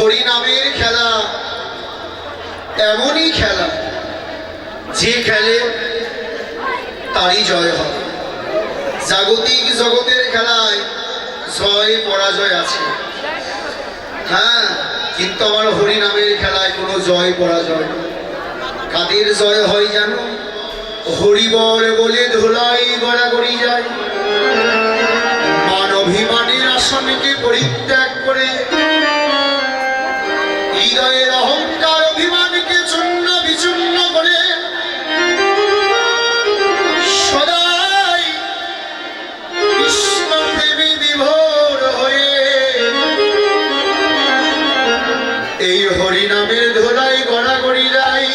হরি নামের খেলা এমনই খেলা যে খেলে তারই জয় হয়। জাগতিক জগতের খেলায় জয় পরাজয় আছে, হ্যাঁ, কিন্তু আমার হরি নামের খেলায় কোনো জয় পরাজয়। কাদের জয় হয় জানো? হরিবল বলে ধুলাই গড়াগড়ি যায়, মান অভিমানের আসনকে পরিত্যাগ করে হৃদয়ের অহংকার অভিমানকে চূর্ণ বিচূর্ণ করে সদাই কৃষ্ণ প্রেমে বিভোর হয়ে এই হরি নামের ধুলাই গড়াগড়ি যায়।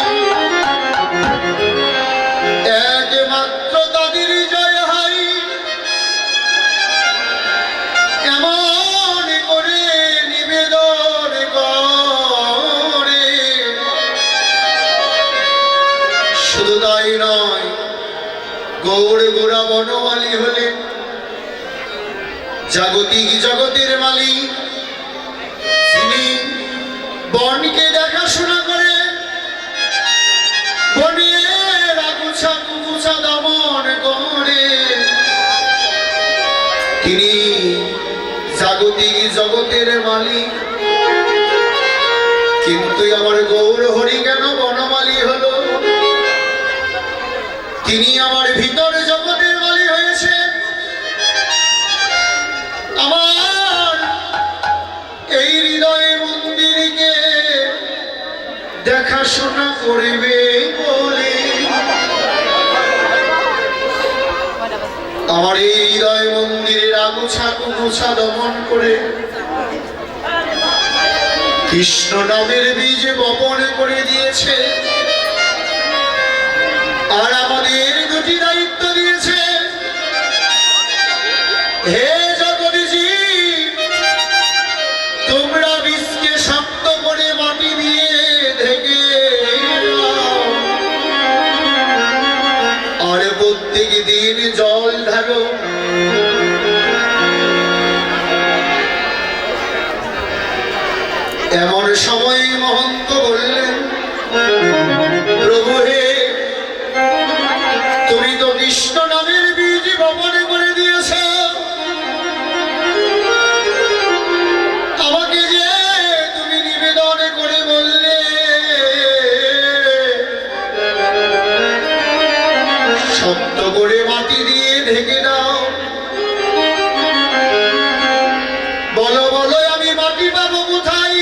একমাত্র তাদের জয় হয়। এমন করে নিবেদন করে, শুধু তাই নয়, গৌর গোড়া বনমালী হলেন জাগতিক জগতের মালিক, যিনি বনকে দেখাশোনা করে, বনের আগুছা কুগুছা দমন করে। তিনি জাগতিক জগতের মালিক, কিন্তু আমার গৌর হরি কেন বনমালী হলো? তিনি আমার ভিতর জগতের মালিক হয়েছে, আমার এই হৃদয় মন্দিরকে দেখাশোনা করিবে বলে, আমার এই হৃদয় মন্দিরের আগুছা কুগুছা দমন করে কৃষ্ণ নামের বীজ বপন করে দিয়েছে। আর আমাদের দুটি দায়িত্ব দিয়েছে, হে জগদীজি, তোমরা বীজকে শক্ত করে মাটি দিয়ে ঢেকে দাও, আর প্রত্যেক দিন জল ঢালো। এমন সময় মহন্ত বললেন, প্রভু হে, তুমি তো কৃষ্ণ নামের বীজ বপন করে দিয়েছ, আমাকে যে তুমি নিবেদন করে বললে শক্ত করে মাটি দিয়ে ঢেকে দাও, বলো বলো আমি মাটি পাবো কোথায়?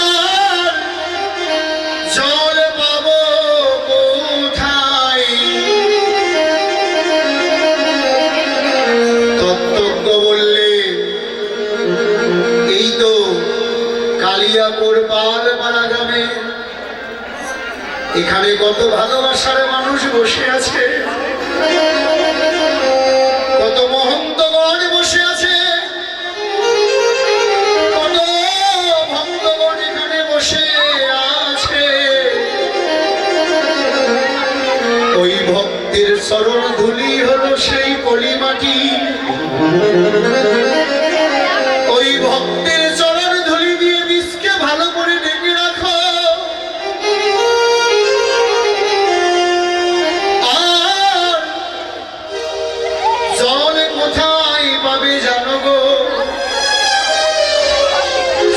আর জল পাবো কোথায়? তত্ত্বজ্ঞ বললে, এই তো কালিয়াপুর পালপাড়া গ্রামে, এখানে কত ভালোবাসার মানুষ বসে আছে, কত মহন্তগণ বসে আছে, কত ভক্তগণ এখানে বসে আছে। ওই ভক্তের চরণ ধুলি হলো সেই পলিমাটি, ওই ভক্তের চরণ ধুলি দিয়ে বীজকে ভালো করে ঢেকে রাখো। আর জল কোথায় পাবে জানো গো?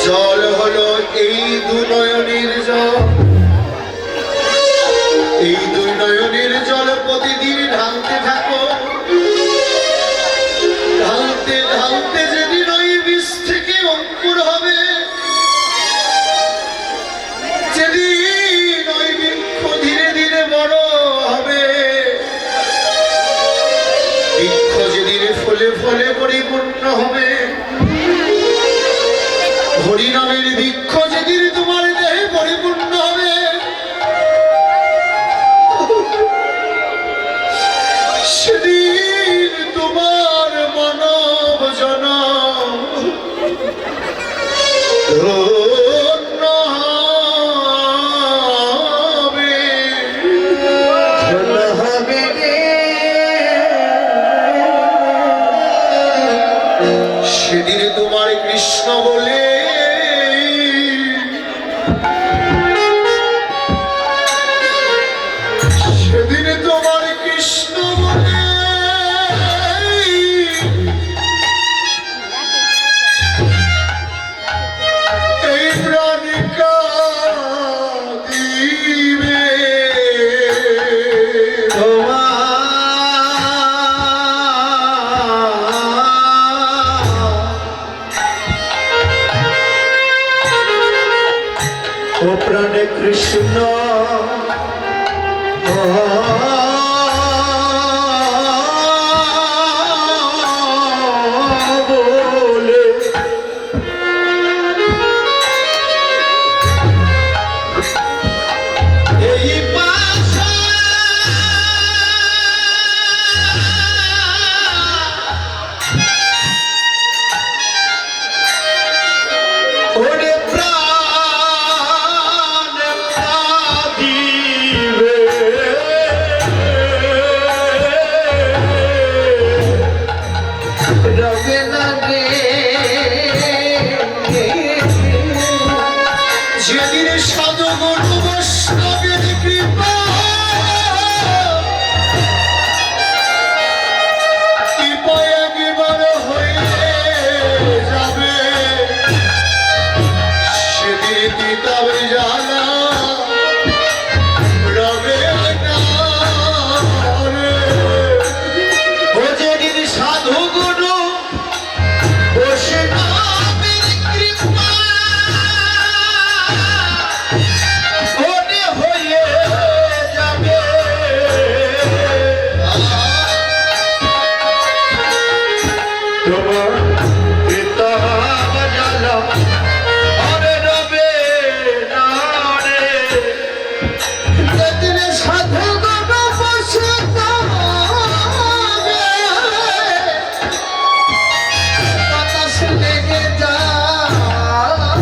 জল হলো এই দুই নয়নের জল, এই দুই নয়নের জল প্রতিদিন ঢালতে থাকো। ঢালতে ঢালতে যেদিন ওই বীজ থেকে অঙ্কুর হবে, যেদিন ওই বৃক্ষ ধীরে ধীরে বড় হবে, বৃক্ষ যেদিন ফলে ফলে পরিপূর্ণ হবে, হরি নামের বৃক্ষ যেদিন তোমার দেহে পরিপূর্ণ হবে, সেদিন তোমার মানব জনম ধন্য হবে। সেদিন তোমার কৃষ্ণ বলে সেদিন তোমার কৃষ্ণ বলে এই প্রাণী কাঁদিবে ও প্রাণে কৃষ্ণ বলে এই পাশা ওরে প্রাণ কাঁদিবে রবে লাগে যেদিন সাধু গুরু বৈষ্ণবের কৃপা একবার হয়ে যাবে সেদিন তিতাবে জানা রবে না রে। ও যেদিন সাধু গুরু বৈষ্ণবের কৃপা মনে হয়ে যাবে তোমার পিতা জ্বালা আরে রবে না রে যেদিন সাধু গুরু বৈষ্ণবে বাতাস লেগে যাবে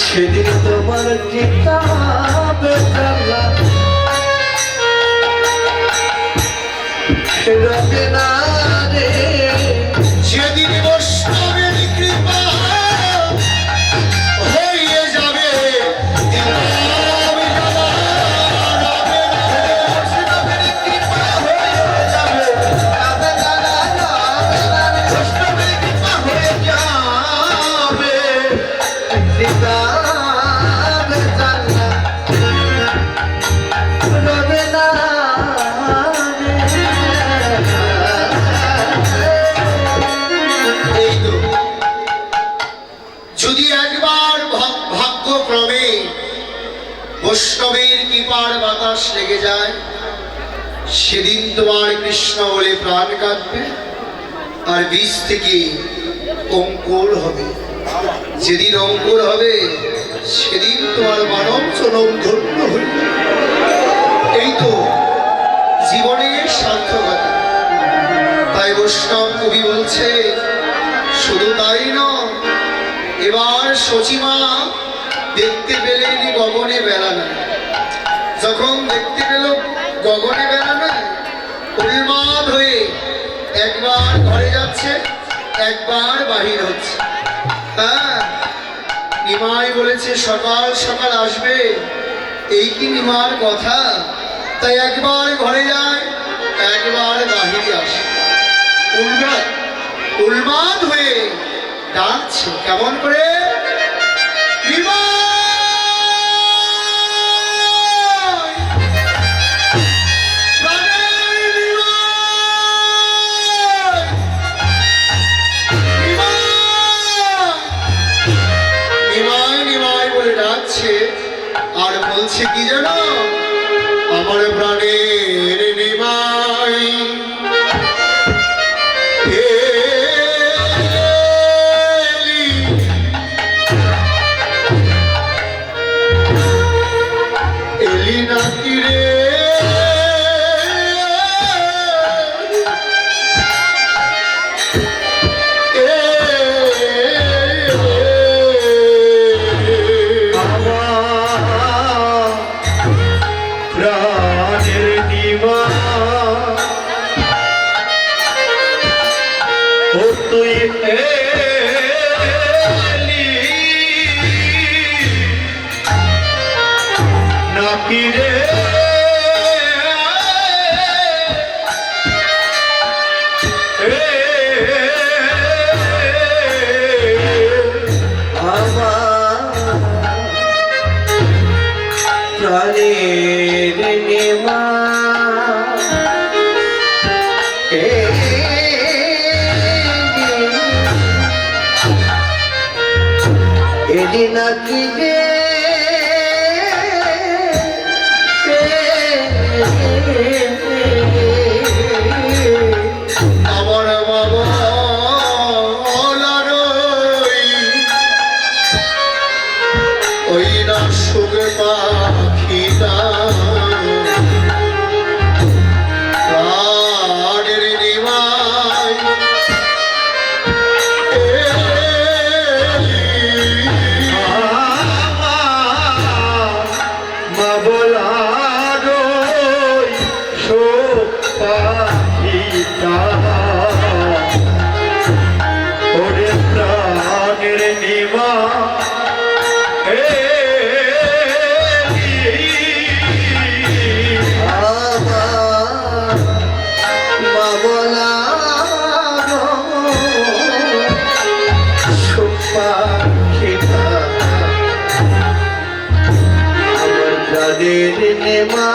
সেদিন তোমার কিতাব জ্বালা রবে না রে যেদিন বৈষ্ণবের কৃপা হয়ে যাবে তিতাবে জানা রবে না রে। বৈষ্ণবের কৃপা হয়ে যাবে তবে জানা রবে না রে। বৈষ্ণবের কৃপা হয়ে যাবে কিতাব জ্বালা রবে না এই তো যদি একবার ভাগ্যক্রমে বৈষ্ণবের কৃপার বাতাস লেগে যায় সেদিন তোমার কৃষ্ণ বলে প্রাণ কাঁদবে আর বীজ থেকে অঙ্কুর হবে। যেদিন অঙ্কুর হবে সেদিন তোমার মানব জনম ধন্য হইবে। এই তো জীবনের সার্থকতা। তাই বৈষ্ণব কবি বলছে শুধু তাই নয়, এবার সচিমা দেখতে পেলেন গগনে বেলা নাই। যখন দেখতে পেল গগনে বেলা নাই উন্মাদ হয়ে একবার ঘরে যাচ্ছে একবার বাহির হচ্ছে। হ্যাঁ, নিমাই বলেছে সকাল সকাল আসবে, এই কি নিমার কথা? তাই একবার ঘরে যায় একবার বাহিরে আসে। উন্মাদ হয়ে ডাকছে কেমন করে, নিমাই! প্রাণের নিমাই! নিমাই নিমাই বলে ডাকছে আর বলছে কি জানো, আমার প্রাণের নিমাই এলি নাকি রে, প্রাণের নিমা ও তুই এলি নাকি রে প্রাণের নেমা এদি নাকি রে আমার বাবা ওই না সুগে পাখিটা প্রাণের নিমাই মা বলার পাখিটা ওরে প্রাণের নিমা নেমা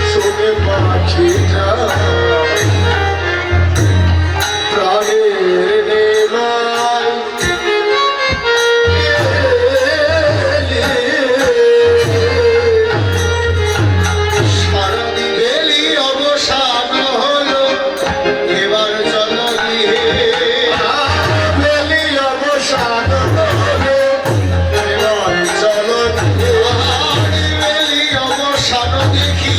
সুগে পাখিটা প্রাণের নিমাই সারাদি বেলি অবসান হলো এবার চলো গিয়ে বেলি অবসান এবার চলো সারাদি বেলি অবসান দেখি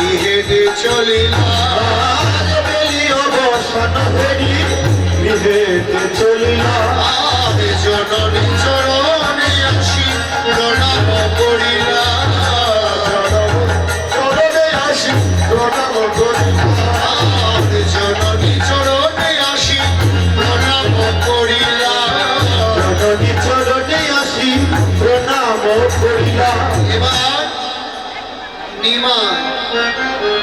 ইহেতে চলিলাম বেলি অবসান হরি বিহেতে চলিলাম আরে জননী চরণে আসি প্রণাম করিলাম চরণে আসি প্রণাম করিলাম আরে জননী চরণে আসি প্রণাম করিলাম জননী চরণে আসি প্রণাম করিলাম এবার নিমাই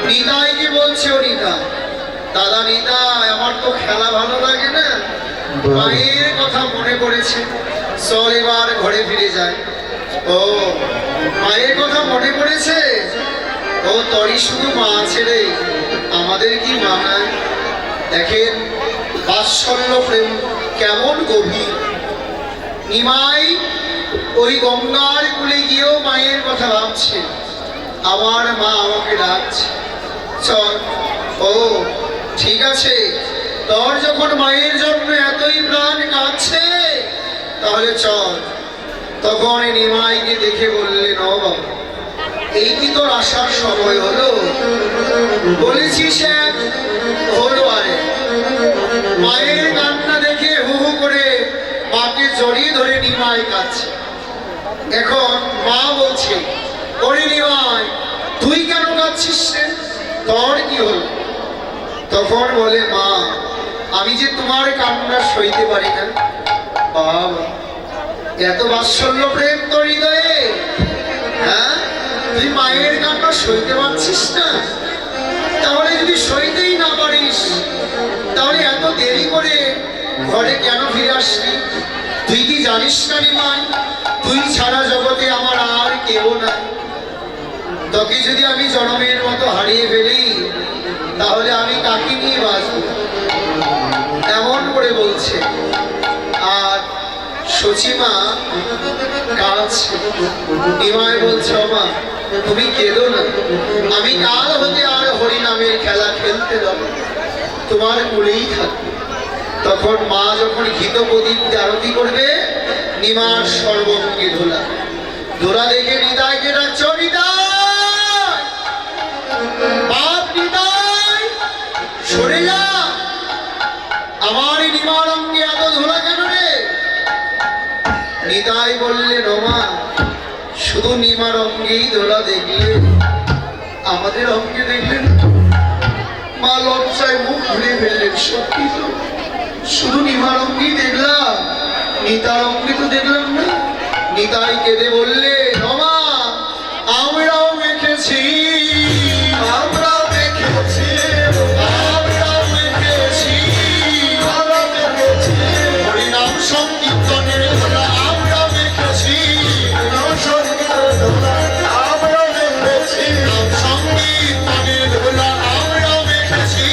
নিতাইকে বলছে ও নিতাই দাদা নিতাই আমার তো খেলা ভালো লাগে না মায়ের কথা মনে পড়েছে চল এবার ঘরে ফিরে যায় ও মায়ের কথা মনে পড়েছে ও তরি শুধু মা আছে রে আমাদের কি মা নাই দেখেন বাৎসল্য প্রেম কেমন গভীর নিমাই ওই গঙ্গার কুলে গিয়েও মায়ের কথা ভাবছে আমার মা আমাকে ডাকছে চল ও ঠিক আছে তোর যখন মায়ের জন্য এতই প্রাণ কাঁদছে তাহলে চল তখন এই নিমাইকে দেখে বললেন ও বাবা এই কি তোর আসার সময় হলো বলেছিস এক হলো আরে মায়ের কান্না দেখে হু হু করে মাকে জড়িয়ে ধরে নিমাই কাঁদছে এখন মা বলছে ওরে নিমাই তুই কেন কাঁদছিস রে তোর কি হলো তখন বলে মা আমি যে তোমার কান্না সইতে পারি না বাবা এত বাৎসল্য প্রেম তোর হৃদয়ে হ্যাঁ তুই মায়ের কান্না সইতে পারছিস না তাহলে যদি সইতেই না পারিস তাহলে এত দেরি করে ঘরে কেন ফিরে আসলি তুই কি জানিস না নিমাই তুই ছাড়া জগতে আমার আর কেউ নাই তোকে যদি আমি জনমের মতো হারিয়ে ফেলি তাহলে আমি কাকে নিয়ে বাঁচব এমন করে বলছে আর সচিমা কাঁদছে নিমাই বলছে মা তুমি কেঁদো না আমি কাল হতে আর হরিনামের খেলা খেলতে যাবো তোমার কুলেই থাকবে তখন মা যখন ঘিত প্রদীপ আরতি করবে নিমার সর্বঙ্গে ধোলা ধোলা দেখে নিতাইকে ডাকছ নিতাই বাপ নিতাই সরে যা আমার নিমার অঙ্গে এত ধোলা কেন রে নিতাই বললেন ওমা শুধু নিমার অঙ্গেই দোলা দেখলেন, আমাদের অঙ্গে দেখলেন? মা লজ্জায় মুখ ঘুরে ফেললেন। সত্যি তো, শুধু নিমার অঙ্গেই দেখলাম, নিতার অঙ্গে তো দেখলাম না। নিতাই কেঁদে বললেন ওমা আমরাও মেখেছি, আমরাও দেখেছি, আমরাও মেখেছি, আমরাও দেখেছি, হরিনাম সংকীর্তনের দোলা আমরাও মেখেছি, নাম সংকীর্তনের দোলা আমরাও দেখেছি, নাম সংকীর্তনের দোলা আমরাও মেখেছি,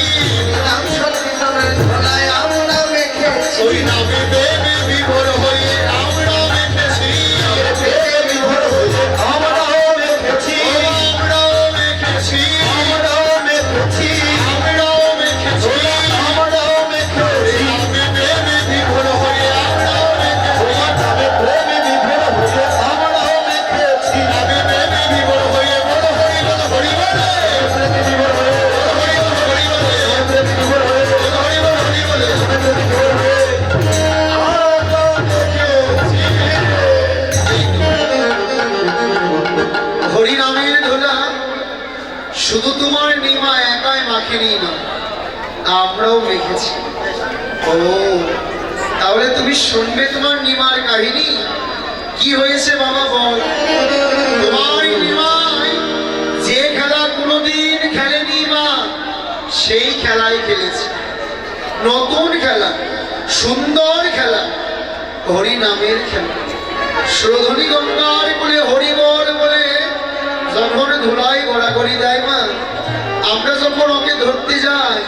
নাম সংকীর্তনের দোলায় আমরাও দেখেছি, ওই নামে দেবে বিভোর হয়ে আমরাও মেখেছি, প্রেমে বিভোর হয়ে আমরাও দেখেছি, আমরাও মেখেছি, আমরাও দেখেছি, আমরাও মেখেছি, আমরাও দেখেছি, নামে দেবে বিভোর হয়ে আমরাও মেখেছি, তোমার নামে প্রেমে বিভোর হয়ে আমরাও দেখেছি, নামে দেবে বিভোর হয়ে বড় হরি বল হরি বলে, প্রেমে বিভোর হয়ে হরি বল হরি বলে, প্রেমে বিভোর হয়ে হরি বল হরি বলে। প্রেমে বিভোর হয়ে আমরাও দেখেছি। হরিনামের ধুলা শুধু তোমার নিমা একাই মাখেনি না, আমরাও মেখেছি। ও তাহলে তুমি শুনবে তোমার নিমার কাহিনী? কি হয়েছে বাবা বল। তোমার নিমাই যে খেলা কোনোদিন খেলেনি মা, সেই খেলাই খেলেছে। নতুন খেলা, সুন্দর খেলা, হরি নামের খেলা। শ্রোধনী গঙ্গার বলে হরি বল বলে যখন ধুলাই গড়াগড়ি দেয় মা, আমরা যখন ওকে ধরতে যাই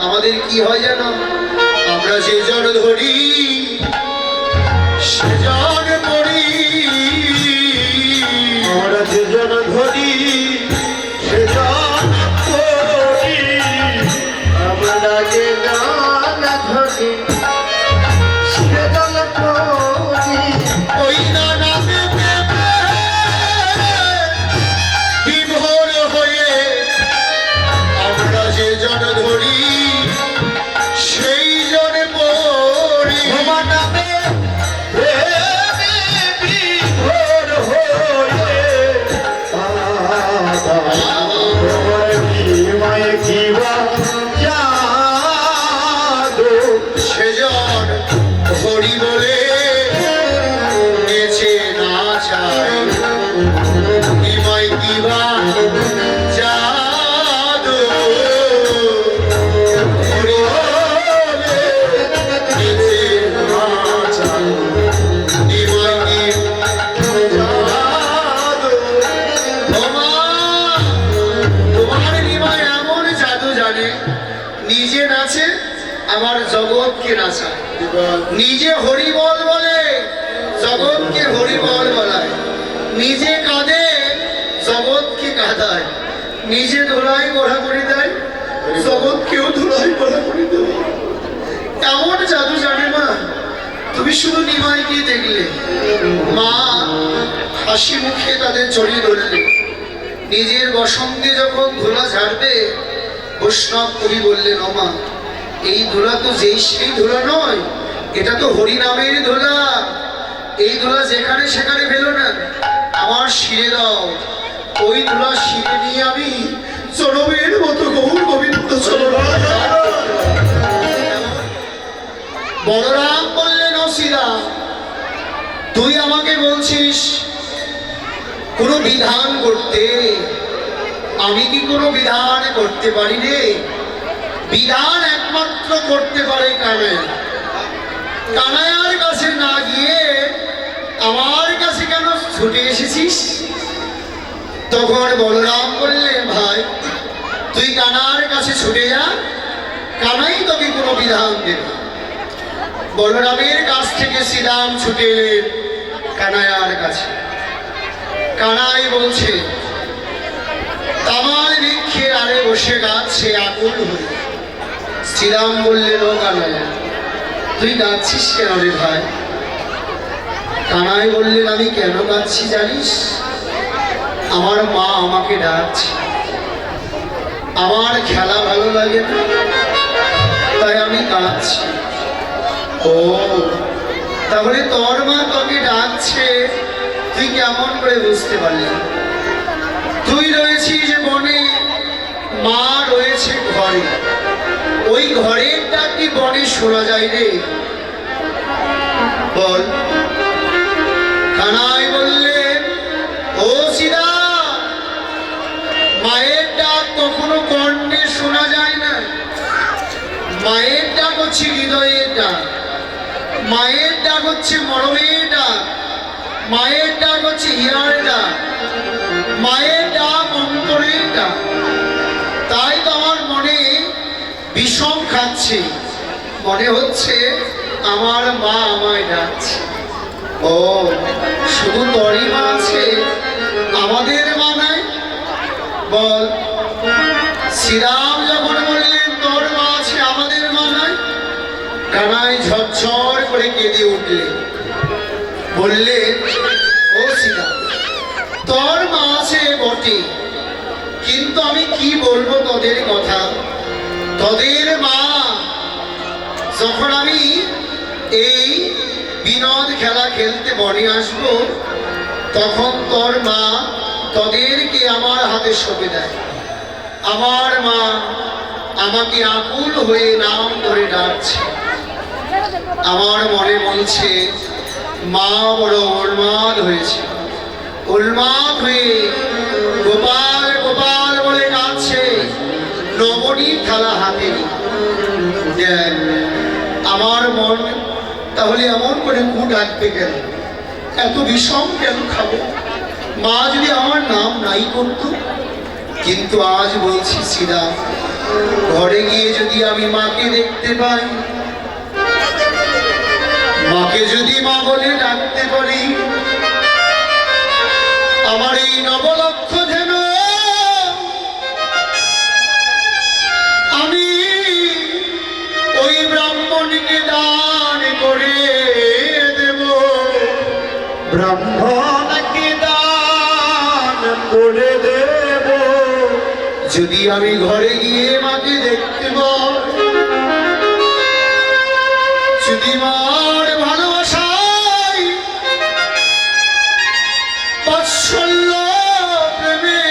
আমাদের কি হয় জানো? আমরা যে জন ধরি সে জন পড়ি। আমরা যে জন ধরি সে জন করি, আমরা যে জন ধরি সে জন করি, ওই না নামে প্রেমে বিভোর হয়ে আমরা যে জন ধরি সেই জন পড়ি। তোমার নামে প্রেমে বিভোর হয়ে তোমার নিমায় কিবা জাদু, সেজন হরি বলে নেচে না চাই, নিমাই কিবা জাদু। হরি বলে নেচে না চাই, নিমাই কি জাদু। ওমা, তোমার নিমাই এমন জাদু জানে, নিজে নাচে আমার জগৎকে নাচায়, নিজে হরিবল বলে জগৎকে হরিবল বলায়, নিজে কাঁদে জগৎকে কাঁদায়, নিজে ধুলাই ঘোরাঘুরি দেয় জগৎকেও ধুলাই ঘোরাঘুরি দেয়। এমন জাদু জানে মা। তুমি শুধু নিমাইকে দেখলে, মা হাসি মুখে তাদের জড়িয়ে ধরলে। নিজের বসন্তে যখন ধুলা ঝাড়বে, বৈষ্ণব কবি বললেন ওমা এই ধুলা তো যেই সেই ধুলা নয়, এটা তো হরিনামের ধুলা। এই ধুলা যেখানে সেখানে ফেলো না, আমার শিরে দাও। ওই ধুলা শিরে নিয়ে আমি চরমের মতো গৌর গোবিন্দ চরণ। বলরাম বললেন ও শ্রীরাম, তুই আমাকে বলছিস কোনো বিধান করতে, আমি কি কোনো বিধান করতে পারি রে? বিধান একমাত্র করতে পারে কানাই। কানাইয়ার কাছে না গিয়ে আমার কাছে কেন ছুটে এসেছিস? তখন বলরাম বললেন ভাই তুই কানার কাছে ছুটে যা, কানাই তোকে কোনো বিধান দেবে। বলরামের কাছ থেকে শ্রীরাম ছুটে এলেন কানাইয়ার কাছে। কানাই বলছে তামাল বৃক্ষের আড়ে বসে গাচ্ছে আকুল হয়ে। শ্রীরাম বললেন ও কানাইয়া তুই গাচ্ছিস কেন রে ভাই? কানাই বললেন আমি কেন গাচ্ছি জানিস? আমার মা আমাকে ডাকছে, আমার খেলা ভালো লাগে না, তাই আমি কাঁদছি। ও তাহলে তোর মা তোকে ডাকছে, তুই কেমন করে বুঝতে পারলি? তুই রয়েছিস বনে, মা রয়েছে ঘরে। ওই ঘরের ডাক কি বনে শোনা যায় রে? বল। কানাই বললেন, ও সীতা, মায়ের ডাক কখনো কর্ণে শোনা যায় না। মায়ের ডাক হচ্ছে হৃদয়ের ডাক, মায়ের ডাক হচ্ছে মরমের ডাক, মায়ের ডাক হচ্ছে হিয়ার ডাক, মায়ের ডাক অন্তরের ডাক। তাই তো আমার মনে বিষম খাচ্ছে, মনে হচ্ছে আমার মা আমায় ডাকছে। ও, শুধু তোরই মা আছে, আমাদের মা নাই? বল। শ্রীরাম যখন বললেন তোর মা আছে, আমাদের মা নাই, কানাই ঝরঝর করে কেঁদে উঠলেন। বললেন, ও সীতা, তোর মা আছে বটে, কিন্তু আমি কি বলবো তোদের কথা? তোদের মা, যখন আমি এই বিনোদ খেলা খেলতে বনে আসব, তখন তোর মা তোদেরকে আমার হাতে সঁপে দেয়। আমার মা আমাকে আকুল হয়ে নাম ধরে ডাকছে। আমার মনে বলছে মা বড় উন্মাদ হয়েছে, উন্মাদ হয়ে গোপাল গোপাল বলে ডাকছে, নবনীর থালা হাতে নিয়ে। দেখ, আমার মন তাহলে এমন করে কু ডাকবে কেন? এত বিষম কেন খাবো? মা যদি আমার নাম নাই করতো। কিন্তু আজ বলছি সীতা, ঘরে গিয়ে যদি আমি মাকে দেখতে পাই, মাকে যদি মা বলে ডাকতে পারি, আমার এই নবলক্ষ যেন আমি ওই ব্রাহ্মণকে দান করে দেব। ব্রাহ্মণকে দান করে দেব। যদি আমি ঘরে গিয়ে মাকে দেখতে পাই, যদি মার ভালোবাসায় বাৎসল্য প্রেমে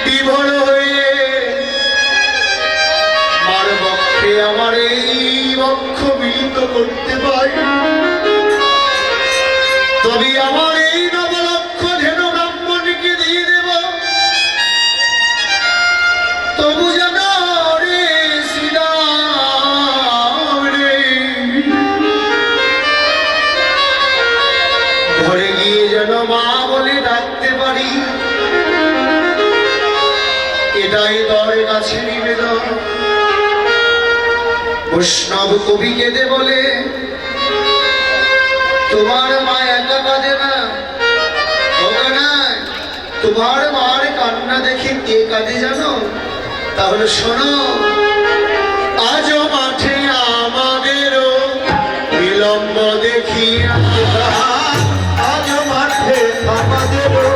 বিভোর হয়ে মার বক্ষে আমার এই বক্ষ মিলিত করতে পারি, তবে আমার এই নবলক্ষ যেন ব্রাহ্মণকে দিয়ে দেব। তবু যেন রে শ্রীরাম রে, ঘরে গিয়ে যেন মা বলে ডাকতে পারি। এটাই তোর কাছে নিবেদন। বৈষ্ণব কবি কেঁদে বলে, তোমার মা একা কাঁদে না, তোমার মার কান্না দেখে কে কাঁদে জানো? তাহলে শোনো, আজও মাঠে আমাদেরও বিলম্ব দেখিয়া, আজ মাঠে আমাদেরও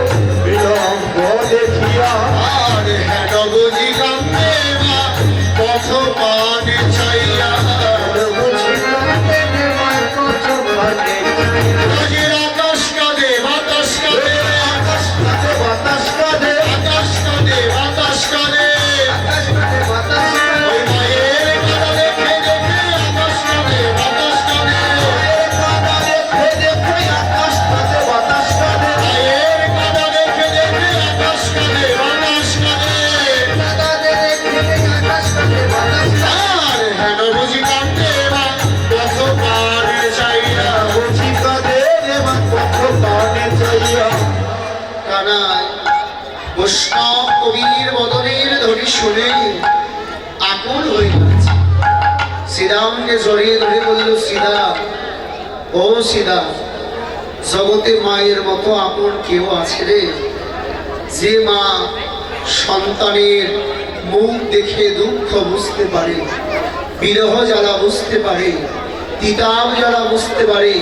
বিলম্ব দেখিয়া, আর হেন বুঝি কান্দে মা পথ পানে চাইয়া। নদীর আকাশ কাঁদে, বাতাস কাঁদে, বাতাস কাঁদে, বাতাস কাঁদে, আকাশ কাঁদে, বাতাস কাঁদে। ওই মায়ের কাঁদা দেখে দেখে আকাশ কাঁদে, বাতাস কাঁদে। আকাশ কাঁদে, বাতাস কাঁদে, মায়ের কাঁদা দেখে দেখে আকাশ কাঁদে, বাতাস কাঁদে। আর হেন বুঝি কাঁদে মা পথ পানে চাইয়া। বুঝি কাঁদে রে মা পথ পানে চাইয়া। কানাই বৈষ্ণব কবির বদনের ধ্বনি শুনে আকুল হয়ে গেছে। শ্রীরামকে জড়িয়ে ধরে বলল, সীতা, ও সীতা, জগতে মায়ের মতো আপন কেউ আছে রে? যে মা সন্তানের মুখ দেখে দুঃখ বুঝতে পারে, বিরহ জ্বালা বুঝতে পারে, তিতাব জ্বালা বুঝতে পারে,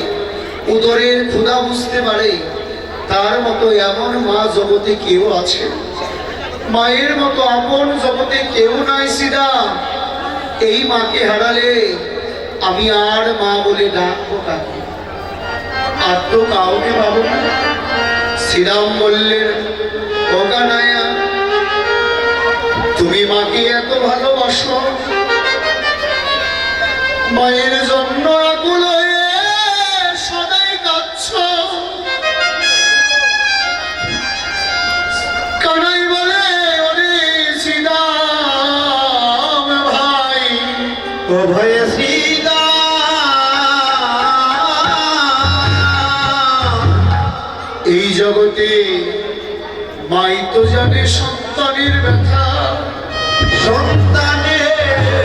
উদরের ক্ষুধা বুঝতে পারে, তার মতো এমন মা জগতে কেউ আছে? মায়ের মতো আপন জগতে কেউ নাই সীতা। এই মাকে হারালে আমি আর মা বলে ডাকবো কাকে? আর তো কাউকে পাবো না। শ্রীরাম বললেন, ও কানাইয়া, তুমি মাকে এত ভালোবাসো, মায়ের জন্য আকুল হয়ে সদাই কাঁদছো। কানাই বলে, ওরে শ্রীরাম ভাই, ও ভয়ে সীতা এই জগতে মাই তো জানে সন্তানের ব্যথা, সন্তানের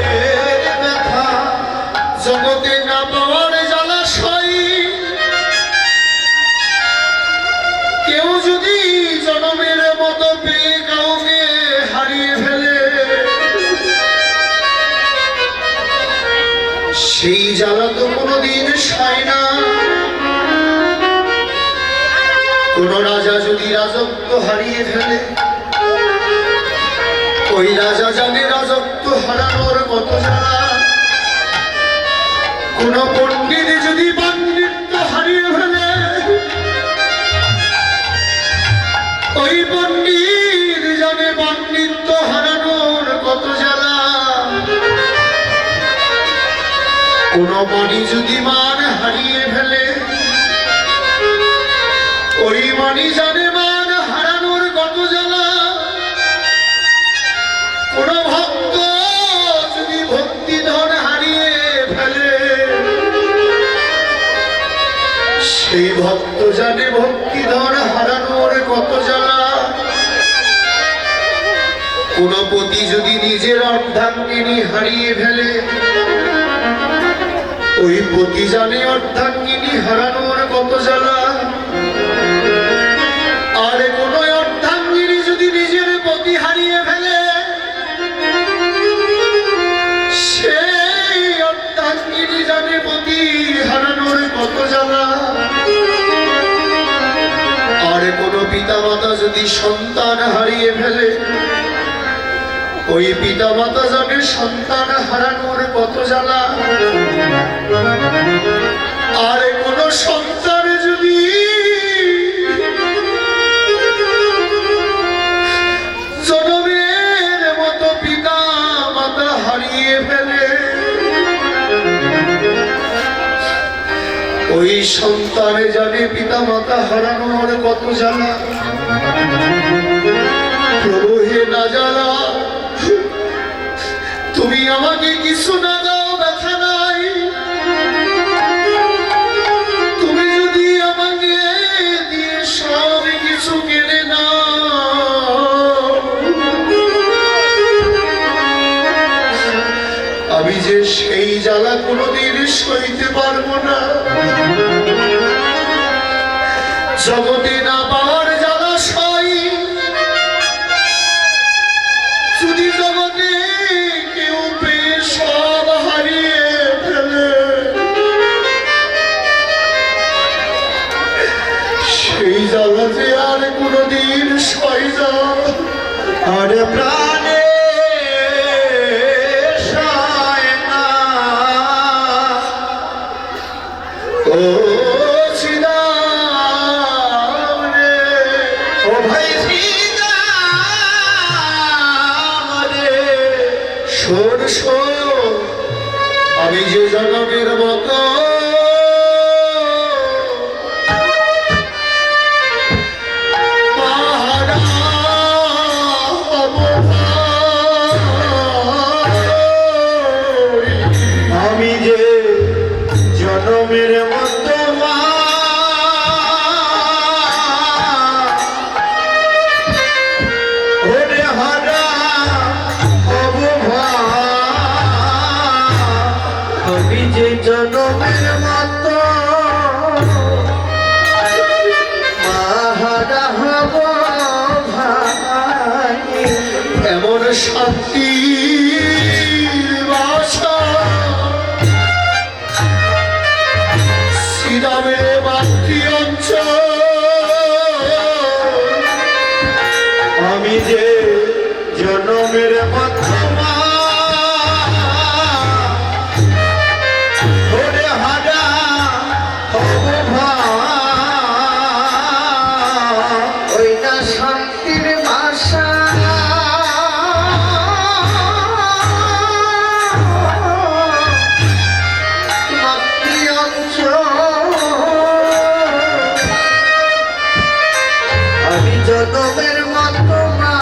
ব্যথা, জগতে না পাওয়ার জ্বালাশয়। কেউ যদি জনমের মতো পেয়ে কাউকে হারিয়ে ফেলে, সেই জ্বালা তো কোনোদিন সয় না। কোন রাজা যদি রাজত্ব হারিয়ে ফেলে, ওই রাজা জানে রাজত্ব হারানোর কত জ্বালা। কোন পণ্ডিত যদি পাণ্ডিত্য হারিয়ে ফেলে, ওই পণ্ডিত জানে পাণ্ডিত্য হারানোর কত জ্বালা। কোন মণি যদি মান হারিয়ে ফেলে, ওই মণি জানে মান হারানোর কত জ্বালা। কোন ভক্ত যদি ভক্তি ধন হারিয়ে ফেলে, সেই ভক্ত জানে ভক্তি ধন হারানোর কত জ্বালা। কোন পতি যদি নিজের অর্ধাঙ্গিনী হারিয়ে ফেলে, ওই পতি জানে অর্ধাঙ্গিনী হারানোর কত জ্বালা। আর কোন অর্ধাঙ্গিনী যদি নিজের পতি হারিয়ে ফেলে, সেই অর্ধাঙ্গিনী জানে পতি হারানোর কত জ্বালা। আর কোন পিতা মাতা যদি সন্তান হারিয়ে ফেলে, ওই পিতা মাতা জানে সন্তান হারানোর কত জ্বালা। আর কোন সন্তান যদি জনমের মতো পিতা মাতা হারিয়ে ফেলে, ওই সন্তান জানে পিতা মাতা হারানোর কত জ্বালা। প্রভু হে না জ্বালা, তুমি আমাকে কিছু না দাও ব্যথা নাই। তুমি যদি আমাকে দিয়ে সব কিছু কেড়ে নাও, আমি যে সেই জ্বালা কোনোদিন সইতে পারবো না। জগতে না পাওয়ার জ্বালা সই, যদি জগতে কেউ পেয়ে সব হারিয়ে ফেলে, সেই জ্বালাতে আর কোনোদিন সই না। আর প্রাণে সয় না। ও শ্রীরাম রে, ও ভাই সীতা রে, শোন শোন, আমি যে জনমের মতো মাহারা হব ভাই। আমি যে জনমের মতো মা, ওরে হারা হব ভাই। আমি যে জনমের মতো মাহারা হব ভাই। এমন শান্তির বাসা শ্রীরামের মাতৃ অঞ্চল। আমি যে জনমের মতো মা, ওই না শান্তির ভাষা মাতৃ অঞ্চল আমি জনমের মতো মা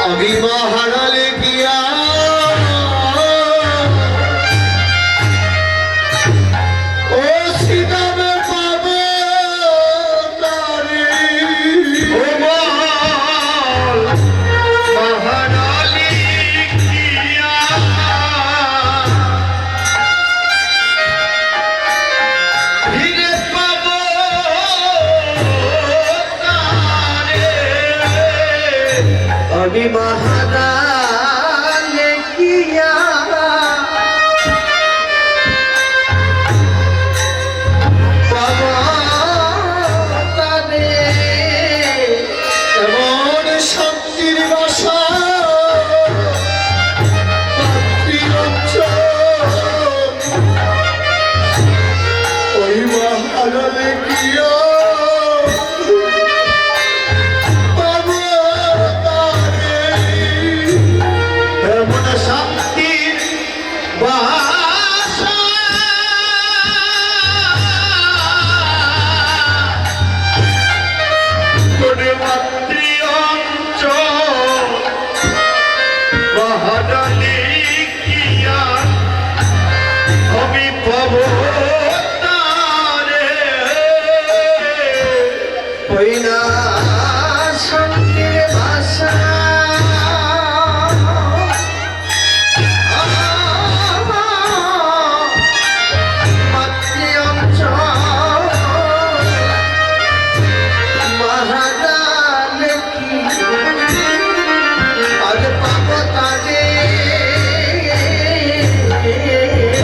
আমি মা হারালে গিয়া ও সীতামে পাবো তারে ও মহারালী গিয়া ফিরে পাবো তারে আমি মহারালী গিয়া পাবো তারে এমন শান্তির বাসা মাতৃ অঞ্চল ওই মহারালী গিয়া পাবো তারে এমন শান্তির বাসা করে মাতৃ অঞ্চল মহারালী গিয়া আমি পাবো তারে ওই না শান্তির ভাষা মাতৃ অঞ্চল মহারালী আজ পাবো তারে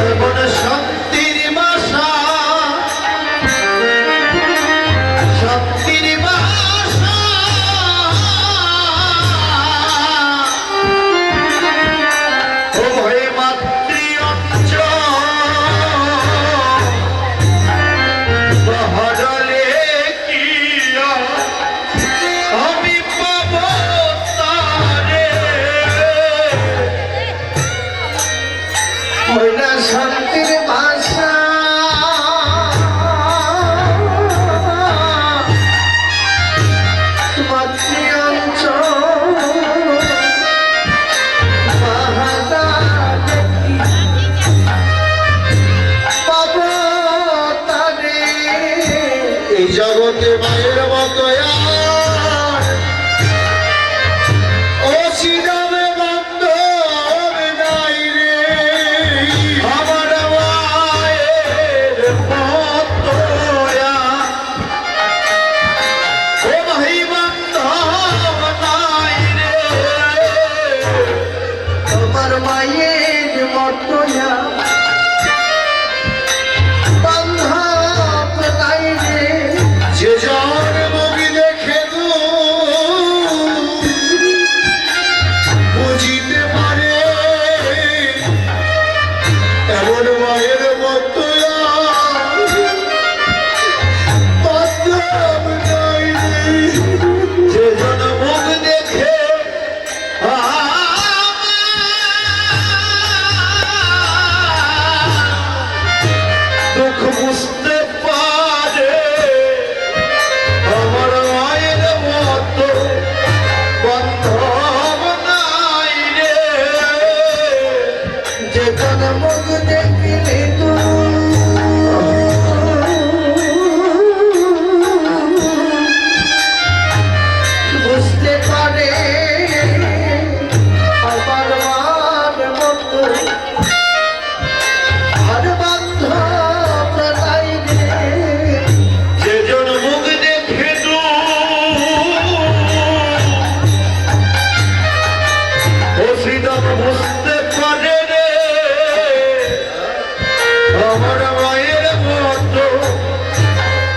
এমন শান্তির ভাষা শান্তির ভাষা ও ভয় মাতৃ অঞ্চল মহারালী গিয়া আমি পাবো তারে ওই না শান্তির ভাষা মাতৃ অঞ্চল মহারালী পাবো তারে এই জগতে মায়ের মতো আর ও শ্রীরামে বান্ধব নাই রে আমার মায়ের মতো ও ভাই বান্ধব নাই রে আমার মায়ের মতো বান্ধব নাই রে যে যার মুখ দেখে তো বুঝিতে পারে এমন মায়ের মতো বান্ধব নাই রে যে জন মুখ দেখে দুঃখ বুঝতে পারে আমার মায়ের মতো বান্ধব নাই রে যে কোন মুখ দেখিলে তো বুঝতে পারে আমার মার মতো আর বান্ধব নাই রে যে জন মুখ দেখে তো ও শ্রীরাম বুঝতে পারে রে আমার মায়ের মতো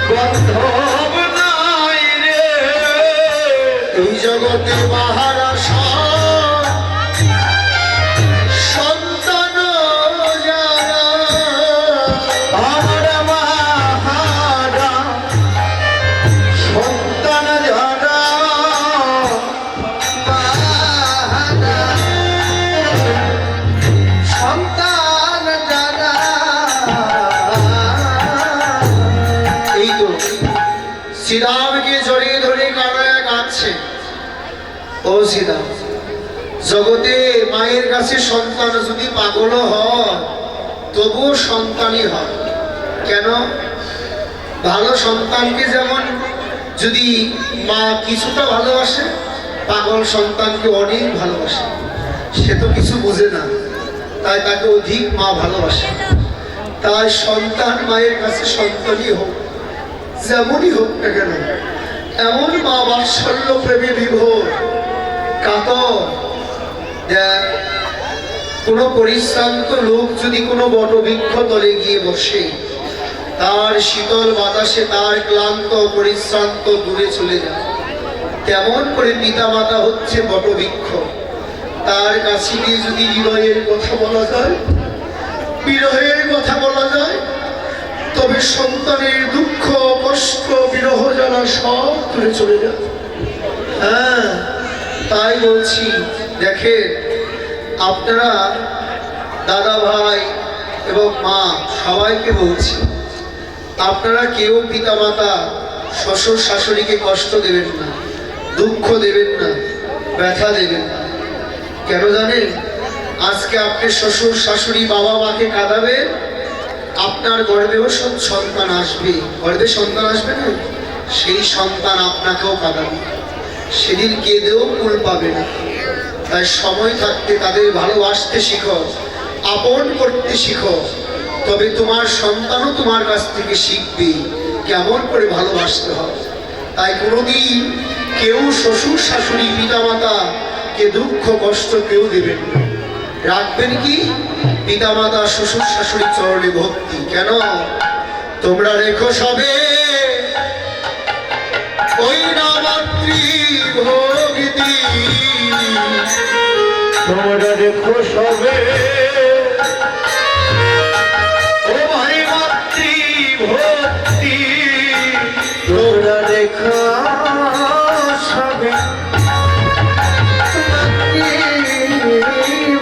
বান্ধব নাই রে এই জগতে মহারাশা পৌঁছে দাও। জগতে মায়ের কাছে সন্তান যদি পাগলও হয় তবুও সন্তানই হয়। কেন? ভালো সন্তানকে যেমন যদি মা কিছুটা ভালোবাসে, পাগল সন্তানকে অনেক ভালোবাসে। সে তো কিছু বোঝে না, তাই তাকে অধিক মা ভালোবাসে। তাই সন্তান মায়ের কাছে সন্তানই হোক, যেমনই হোক না কেন, এমন মা বাৎসল্য প্রেমে বিভোর কাতর। দেখ, কোনো পরিশ্রান্ত লোক যদি কোনো বটবৃক্ষ তলে গিয়ে বসে, তার শীতল বাতাসে তার ক্লান্ত পরিশ্রান্ত দূরে চলে যায়, তেমন করে পিতা মাতা হচ্ছে বটবৃক্ষ। তার কাছে গিয়ে যদি হৃদয়ের কথা বলা যায়, বিরহের কথা বলা যায়, তবে সন্তানের দুঃখ কষ্ট বিরহ জ্বালা সব দূরে চলে যায়। হ্যাঁ, তাই বলছি, দেখেন আপনারা দাদা ভাই এবং মা সবাইকে বলছি, আপনারা কেউ পিতা মাতা শ্বশুর শাশুড়িকে কষ্ট দেবেন না, দুঃখ দেবেন না, ব্যথা দেবেন না। কেন জানেন? আজকে আপনি শ্বশুর শাশুড়ি বাবা মাকে কাঁদাবে, আপনার গর্ভেও সন্তান আসবে, গর্ভে সন্তান আসবে না, সেই সন্তান আপনাকেও কাঁদাবে, সেদিন কেঁদেও কুল পাবে না। তাই সময় থাকতে তাদের ভালোবাসতে শিখো, আপন করতে শিখো, তবে তোমার সন্তানও তোমার কাছ থেকে শিখবে কেমন করে ভালোবাসতে হয়। তাই কোনোদিন কেউ শ্বশুর শাশুড়ি পিতা মাতা কে দুঃখ কষ্ট কেউ দেবেন না। রাখবেন কি? পিতা মাতা শ্বশুর শাশুড়ি চরণে ভক্তি। কেন? তোমরা রেখো সবে ওই না মাতৃ ভক্তি, তোমরা রেখো সবে ও ভাই মাতৃ ভক্তি, তোমরা রেখো সবে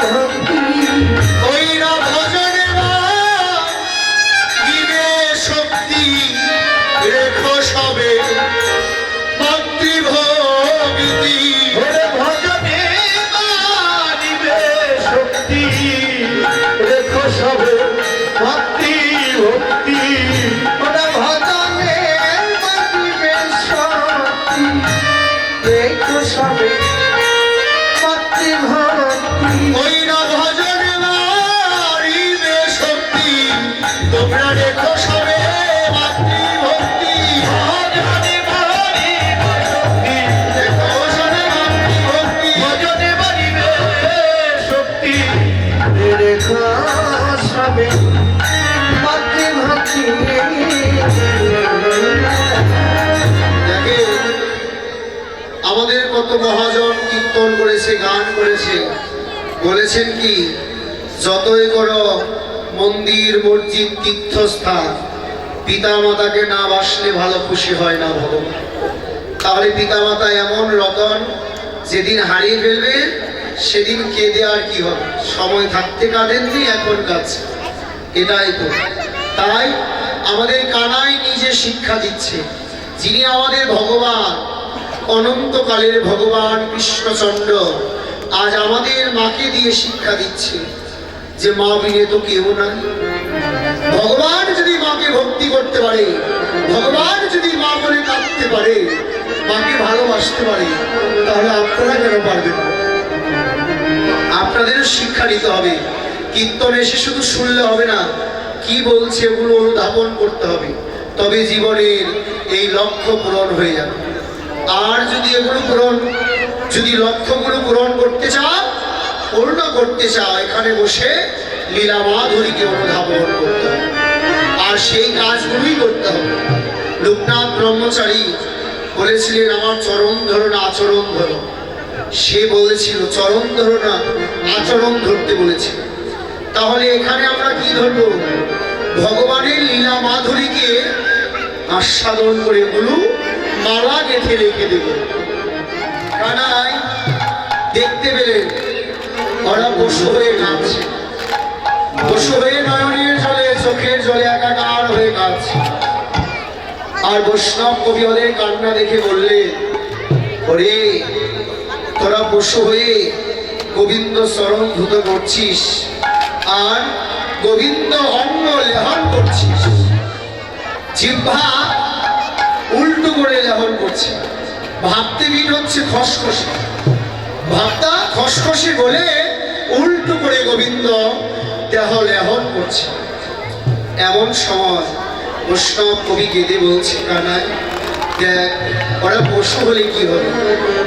ভক্তি। ওই না ভজনে দিবে শক্তি, রেখো সবে মাতৃভক্তি। ওরে ভজনে দিবে শক্তি, রেখো সবে মাতৃভক্তি। ওরে ভজনে দিবে শক্তি, রেখো সবে মাতৃভক্তি। ওই না ভজনে দিবে শক্তি, তোমরা রেখো সবে মাতৃভক্তি। ভজনে বাড়িবে শক্তি, রেখো সবে মাতৃভক্তি। ভজনে বাড়িবে শক্তি, রেখো সবে মাতৃভক্তি। দেখে আমাদের কত মহাজন কীর্তন করেছে, গান করেছে, বলেছেন কি, যতই করো মন্দির মসজিদ তীর্থস্থান, পিতা মাতাকে না বাসলে ভালো খুশি হয় না ভগবান। তাহলে পিতা মাতা এমন রতন, যেদিন হারিয়ে ফেলবে সেদিন কেঁদে আর কি হবে? সময় থাকতে কাঁদেননি, এখন কাঁদছে, এটাই তো। তাই আমাদের কানাই নিজে শিক্ষা দিচ্ছে, যিনি আমাদের ভগবান, অনন্তকালের ভগবান কৃষ্ণচন্দ্র আজ আমাদের মাকে দিয়ে শিক্ষা দিচ্ছে যে মা বিনে তো কেউ নাই। ভগবান যদি মাকে ভক্তি করতে পারে, ভগবান যদি মা বলে কাঁদতে পারে, মাকে ভালোবাসতে পারে, তাহলে আপনারা কেন পারবেন না? আপনাদেরও শিক্ষা নিতে হবে। কীর্তন এসে শুধু শুনলে হবে না, কি বলছে ওগুলো অনুধাবন করতে হবে, তবে জীবনের এই লক্ষ্য পূরণ হয়ে যাবে। আর যদি এগুলো যদি লক্ষ্যগুলো পূরণ করতে চাও, পূর্ণ করতে চাও, এখানে বসে লীলা মাধুরীকে অনুধাবন করতে হবে, আর সেই কাজগুলোই করতে হবে। লোকনাথ ব্রহ্মচারী বলেছিলেন, আমার চরণ ধরো না আচরণ ধরো। সে বলেছিল চরণ ধরো না আচরণ ধরতে বলেছিল। তাহলে এখানে আমরা কি ধরবো? ভগবানের লীলা মাধুরীকে আস্বাদন করে বলু, মালা গেঁথে রেখে দেব। কানাই দেখতে পেলেন ওরা পশু হয়ে কাঁদছে, পশু হয়ে নয়নের জলে চোখের জলে একাকার হয়ে কাঁদছে। আর বৈষ্ণব কবি ওদের কান্না দেখে বললেন, ওরে তোরা পশু হয়ে গোবিন্দ চরণ ধুত করছিস আর গোবিন্দ অঙ্গ লেহন করছিস, জিহ্বা উল্টো করে লেহন করছে, ভাবতে বিট হচ্ছে খসখসে, ভাবটা খসখসে বলে উল্টো করে গোবিন্দ দেহ লেহন করছে। এমন সময় বৈষ্ণব কবি কেঁদে বলছে, কানাই দেখ, ওরা পশু হলে কি হবে,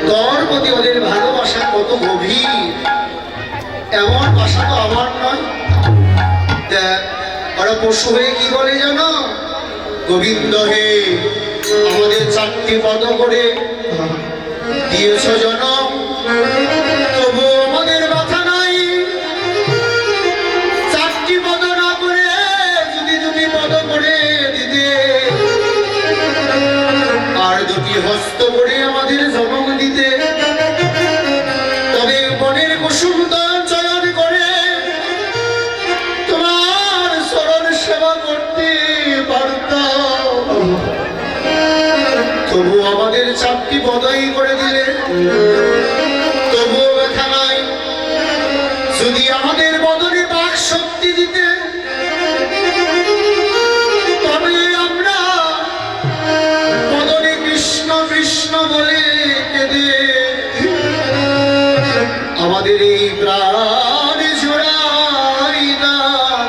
তোর প্রতি ওদের ভালোবাসা কত গভীর, এমন বাসা তো আমার নয়। দেখ ওরা পশু হয়ে কি বলে জানো, গোবিন্দ হে আমাদের 4টি পদ করে দিয়েছ জনম, তবু আমাদের ব্যথা নাই। 4টি পদ না করে যদি 2টি পদ করে দিতে আর 2টি হস্ত করে আমাদের জনম দিতে, তবে বনের কুসুম চয়ন করে তোমার চরণ সেবা করতে পারতাম। তবু আমাদের 4টি পদই করে দিলে, তবুও ব্যথা নাই। যদি আমাদের বদনে বাক শক্তি দিতে, তবে আমরা বদনে কৃষ্ণ কৃষ্ণ বলে কেঁদে আমাদের এই প্রাণ জোড়াই দাম,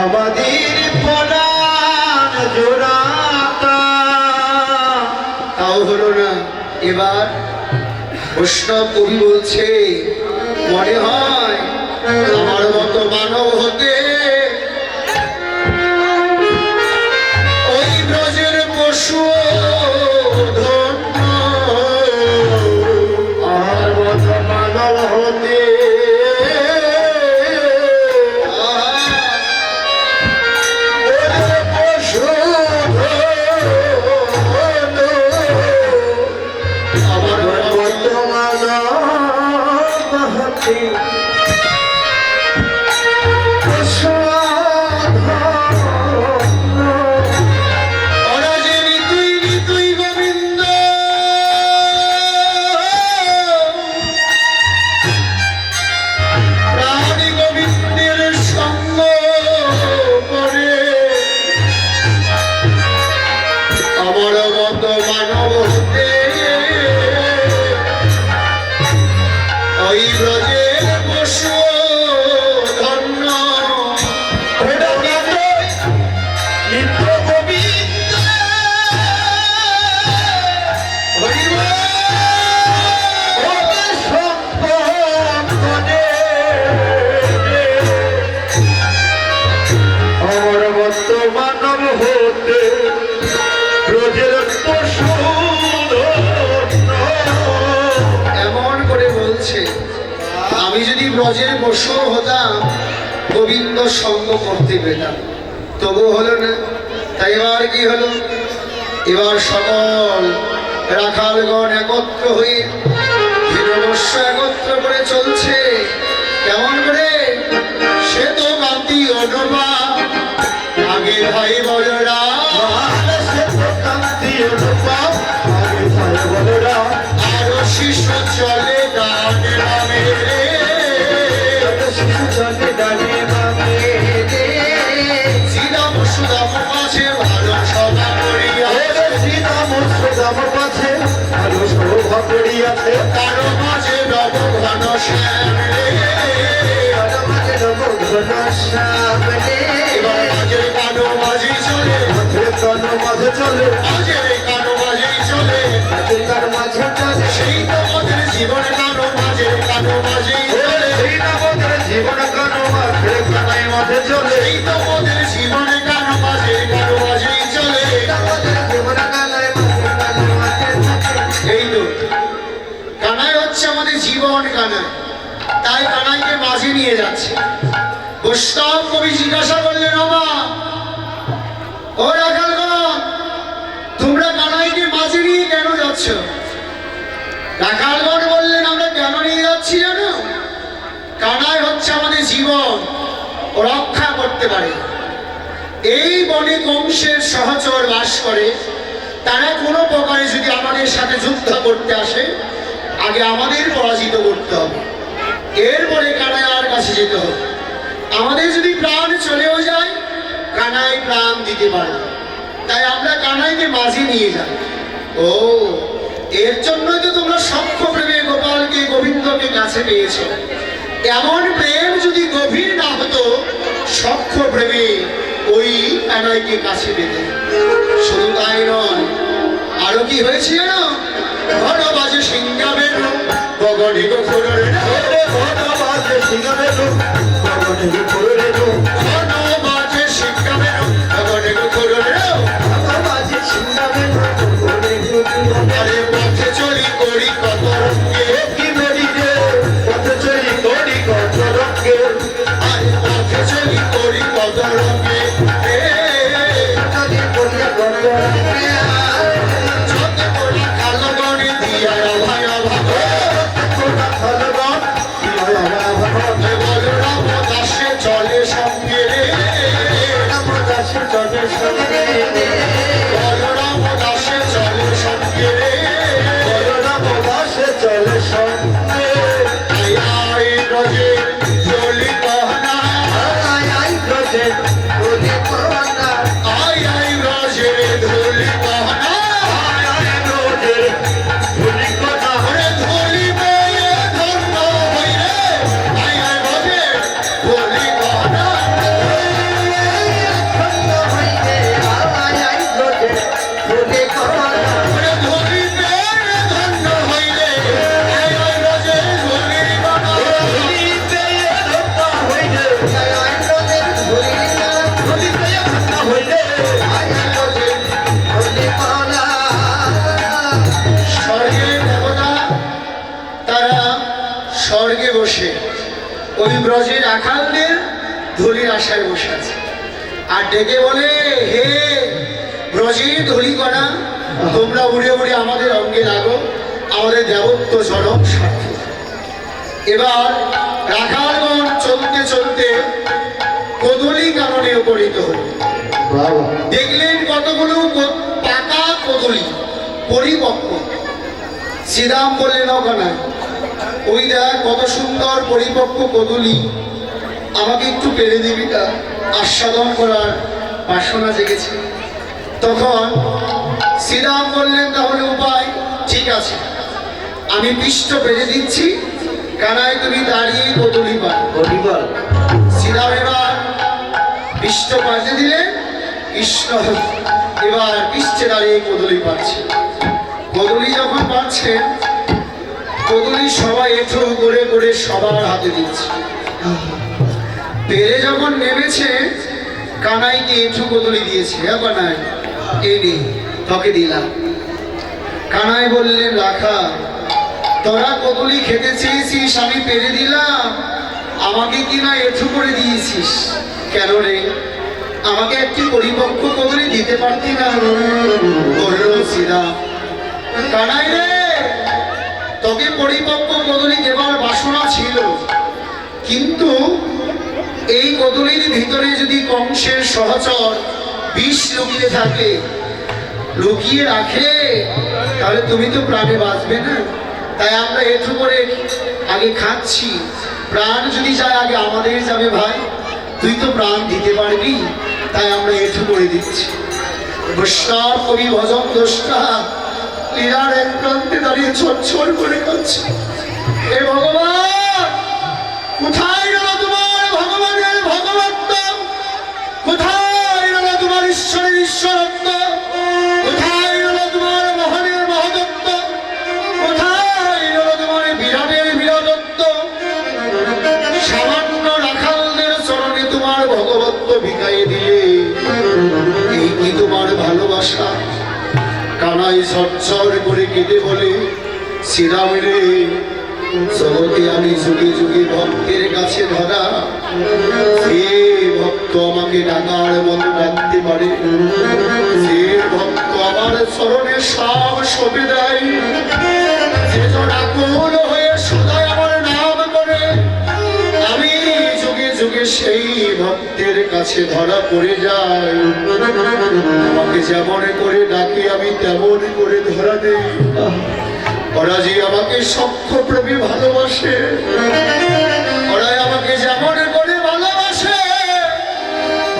আমাদের প্রাণ জোড়াতা। তাও হলো না। এবার বৈষ্ণব কবি বলছে, মনে হয় আমার মতো মানব হতে ওই ব্রজের পশু ধন্য, আমার মতো মানব হতে পশু আমার মতো মানব হতে পশু ওরা যে ঋতুই ঋতুই গোবিন্দ, প্রাণী গোবিন্দের সঙ্গ করে আমার মতো মানব হতে ওই ব্রজের পশু ধন্য। নিত্য গোবিন্দ হরি বল। ওকে সম্পদে আমার মতো মানব হতে ব্রজের পশু এমন করে বলছে, আমি যদি ব্রজের পশু হতাম গোবিন্দ সঙ্গ করতে পেতাম, তবু হলো না। তাই এবার কি হলো, এবার সকল রাখালগণ একত্র হয়ে হিরণস্য একত্র করে চলছে। কেমন করে, সে তো কান্তি অনুপা আগে ভাই বলরা, আরো শিশু চলে ডানে বামে রে, শ্রীরাম সুদাম মাঝে ভালো সভা করিয়াছে, তার মাঝে নব ঘন শ্যাম রে, এবার মাঝের কানো মাঝি চলে, মাঝে চলে মাঝের কানো মাঝেই চলে, সেই তো আমাদের জীবন কানো মাঝের কানো মাঝেই চলে, জীবন কানো মাঝে চলে সেই তো আমাদের জীবন কানো মাঝের কানো মাঝেই চলে। এই তো কানাই হচ্ছে আমাদের জীবন কানাই, তাই কানাইকে মাঝে নিয়ে যাচ্ছে। বৈষ্ণব কবি জিজ্ঞাসা করলেন, ওমা ও রাখালগণ, তোমরা কানাইকে মাঝে নিয়ে কেন যাচ্ছ? রাখালগণ বললেন, আমরা কেন নিয়ে যাচ্ছি জানো, কানাই হচ্ছে আমাদের জীবন, ও রক্ষা করতে পারে। এই বনে কংসের সহচর বাস করে, তারা কোনো প্রকারে যদি আমাদের সাথে যুদ্ধ করতে আসে, আগে আমাদের পরাজিত করতে হবে, এরপরে কানাইয়ার কাছে যেতে হবে। আমাদের যদি প্রাণ চলেও যায়, কানাই প্রাণ দিতে পারবে, তাই আমরা কানাইকে মাঝে নিয়ে যাই। ও, এর জন্যই তো তোমরা সখ্য প্রেমে গোপালকে গোবিন্দকে কাছে পেয়েছ। এমন প্রেম যদি গভীর না হতো, সখ্য প্রেমে ওই কানাইকে কাছে পেতে। শুধু তাই নয়, আরো কি হয়েছে জানো? ঘন বাজে সিংহাবের গগনে গোখরের ঘন বাজে সিংহাবের গগনে গোখরের ঘন বাজে সিংহাবের গগনে গোখরের বাজে সিংহাবের গগনে গোখরের আরে পথে চলি করি কত রঙে কি মেরি রে পথে চলি করি কত রঙে আরে পথে চলি করি কত রঙে চলি করি কত রঙে যত করি কালো গণে দিয়া ভাই ভাবে কোটা খলগন দিয়া ভাবে বলরাম দাসে চলে সঙ্গে রে নাম দাসে চলে সঙ্গে বলরাম দাসে চলে সঙ্গে রে নাম দাসে চলে সঙ্গে আই রজে চলি কহনা আই রোজে বলি করোনা আই রজে ধুলি কহনা আই রোজে বলি কথা ওরে ধুলি বয়ে ধন্য হই রে আই রজে ধুলি কহনা খন্ড হইলে আই রোজে বলি করোনা ওরে ধুলি বয়ে ধন্য হইলে আই রজে ধুলি কহনা স্বর্গের দেবতা তারা স্বর্গে বসে ওই ব্রজের আখালদের ধুলির আশায় বসে আছে, আর ডেকে বলে, হে ব্রজের ধুলি কণা, তোমরা উড়ে উড়ে আমাদের অঙ্গে লাগো, আমাদের দেবত্ব চরম সার্থক। এবার রাখালগণ চলতে চলতে কদলি কাননে উপনীত হল। দেখলেন কতগুলো পাকা কদলি পরিপক্ক। শ্রীরাম বললেন, ওখানে ওই দেখ কত সুন্দর পরিপক্ক কদলি, আমাকে একটু পেরে দিবি না, আস্বাদন করার বাসনা জেগেছে। তখন শ্রীরাম বললেন, তাহলে উপায়, ঠিক আছে, আমি পৃষ্ঠ পেরে দিচ্ছি, কানাই তুমি দাঁড়িয়ে কদলি পাই। শ্রীরাম এবার পৃষ্ঠ পাশে দিলেন, কৃষ্ণ এবার পৃষ্ঠে দাঁড়িয়ে কদলি পাচ্ছে। কদলি যখন পাচ্ছে, কদলি সবাই এঁঠো করে করে সবার হাতে দিচ্ছে। পেরে যখন নেমেছে, কানাইকে এঁঠো কদলি দিয়েছে, হ্যাঁ কানাই, এই নে তোকে দিলাম। কানাই বললেন, রাখা, তোরা কদলি খেতে চেয়েছিস, আমি পেরে দিলাম, আমাকে কিনা এঁঠো করে দিয়েছিস কেন রে? আমাকে একটি পরিপক্ক কদলি দিতে পারতি না? বলল শ্রীরাম, কানাই রে, তোকে পরিপক্ক কদলি দেবার বাসনা ছিল, কিন্তু এই কদলির ভিতরে যদি কংসের সহচর বিষ লুকিয়ে থাকে, লুকিয়ে রাখে, তাহলে তুমি তো প্রাণে বাঁচবে না। তাই আমরা এঁঠো করে আগে খাচ্ছি, প্রাণ যদি যায় আগে আমাদের যাবে ভাই, তুই তো প্রাণ দিতে পারবি, তাই আমরা এঁঠো করে দিচ্ছি। বৈষ্ণব কবি ভজন দ্রষ্টা লীলার এক প্রান্তে দাঁড়িয়ে ছটছট করে কাঁদছে, হে ভগবান, কোথায় গেল তোমার ভগবানের ভগবত্ব? কোথায় গেল তোমার ঈশ্বরের ঈশ্বরত্ব? কোথায় গেল তোমার মহানের মহত্ব? কোথায় গেল তোমার বিরাটের বিরাটত্ব? সামান্য রাখালদের চরণে তোমার ভগবত্ব ভিখাই দিলে, এই কি তোমার ভালোবাসা? কানাই ঝরঝর করে কেঁদে বলে, শ্রীরাম রে, জগতে আমি যুগে যুগে ভক্তের কাছে ধরা, যে ভক্ত আমাকে ডাকার মতো ডাকতে পারে, যে ভক্ত আমার চরণে সব সঁপে দেয়, যে জন আকুল হয়ে সদাই আমার নাম করে, আমি যুগে যুগে সেই ভক্তের কাছে ধরা পড়ে যাই। আমাকে যেমন করে ডাকে আমি তেমন করে ধরা দেই। ওরা যে আমাকে সক্ষপ্রভী ভালোবাসে, ওরা আমাকে যেমন করে ভালোবাসে,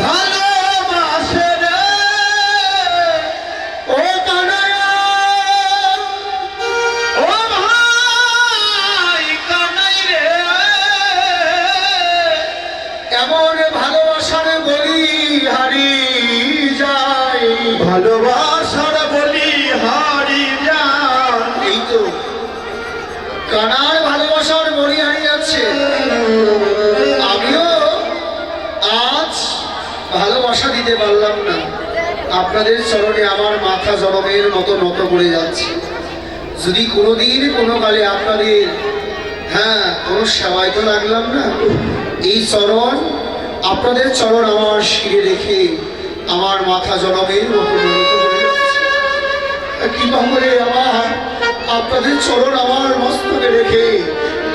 ভালোবাসে রে ও কানাইয়া, ও ভাই কানাই রে, এমন ভালোবাসার বলি হারিয়ে যায়। ভালোবাসার বলি হারি যায়। এই তো কানার ভালোবাসার বলি হারিয়ে যাচ্ছে। আমিও আজ ভালোবাসা দিতে পারলাম না, আপনাদের চরণে আমার মাথা জনমের মতো নত করে যাচ্ছে। যদি কোনোদিন কোনো কালে আপনাদের কোনো সেবায় তো লাগলাম না, এই চরণ আপনাদের চরণ আমার শিরে রেখে আমার মাথা জনমের মতো নত করে যাচ্ছে। কৃপা করে আমার আপনাদের চরণ আমার মস্তকে রেখে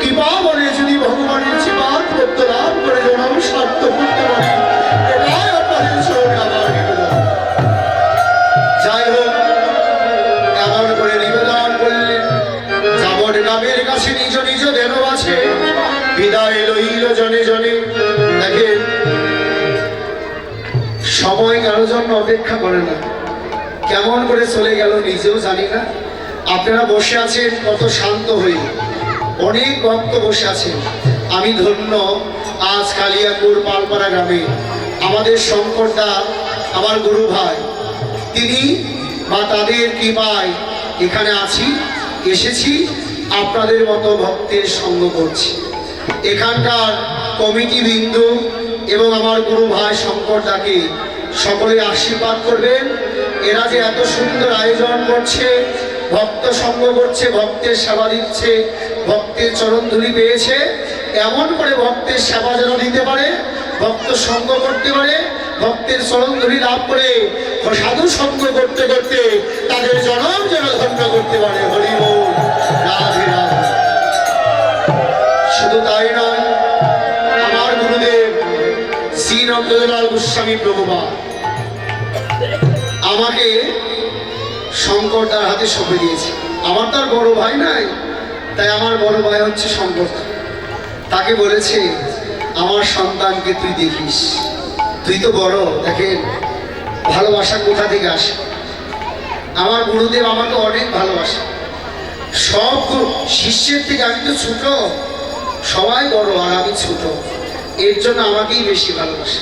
কৃপা বলে যদি ভগবানের জীবন প্রত্য লাভ করে জনম স্বার্থ করতে পারি, এটাই আপনাদের চরণে আমার নিবেদন। যাই হোক, এমন করে নিবেদন করলেন, যাবর নামের কাছে নিজ নিজ দেন আছে, বিদায় লইল জনে জনে। দেখেন, সময় কারোর জন্য অপেক্ষা করে না, কেমন করে চলে গেল নিজেও জানি না। আপনারা বসে আছেন কত শান্ত হয়ে, অনেক ভক্ত বসে আছেন। আমি ধন্য, আজ কালিয়াপুর পালপাড়া গ্রামে আমাদের শঙ্করদা, আমার গুরু ভাই, তিনি বা তাদের কৃপায় এখানে আছি, এসেছি, আপনাদের মতো ভক্তের সঙ্গ করছি। এখানকার কমিটি বিন্দু এবং আমার গুরু ভাই শঙ্করদাকে সকলে আশীর্বাদ করবেন। এরা যে এত সুন্দর আয়োজন করছে, ভক্ত সঙ্গ করছে, ভক্তের সেবা দিচ্ছে, ভক্তের চরণধুলি পেয়েছে, এমন করে ভক্তের সেবা যেন দিতে পারে, ভক্ত সঙ্গ করতে পারে, ভক্তের চরণধুলি লাভ করে সাধু সঙ্গ করতে করতে তাদের জনম যেন ধন্য করতে পারে। হরি বল, রাধে রাধে। শুধু তাই নয়, আমার গুরুদেব শ্রী নন্দলাল গোস্বামী প্রভুপাদ আমাকে শঙ্করদার হাতে সঁপে দিয়েছে। আমার তার বড় ভাই নাই, তাই আমার বড় ভাই হচ্ছে শঙ্করদা। তাকে বলেছে, আমার সন্তানকে তুই দেখিস, তুই তো বড়। দেখেন ভালোবাসা কোথা থেকে আসে। আমার গুরুদেব আমাকে অনেক ভালোবাসে, সব শিষ্যের থেকে আমি তো ছোট, সবাই বড় আর আমি ছোট, এর জন্য আমাকেই বেশি ভালোবাসে।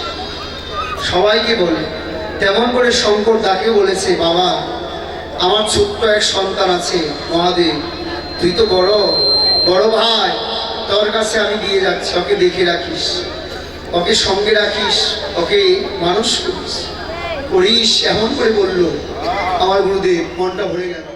সবাইকে বলে, তেমন করে শঙ্করদাকে বলেছে, বাবা আমার ছোট্ট এক সন্তান আছে, মহাদেব তুই তো বড়, বড় ভাই, তোর কাছে আমি দিয়ে যাচ্ছি, ওকে দেখে রাখিস, ওকে সঙ্গে রাখিস, ওকে মানুষ করিস, এমন করে বললো। আমার গুরুদেব মনটা ভরে গেল।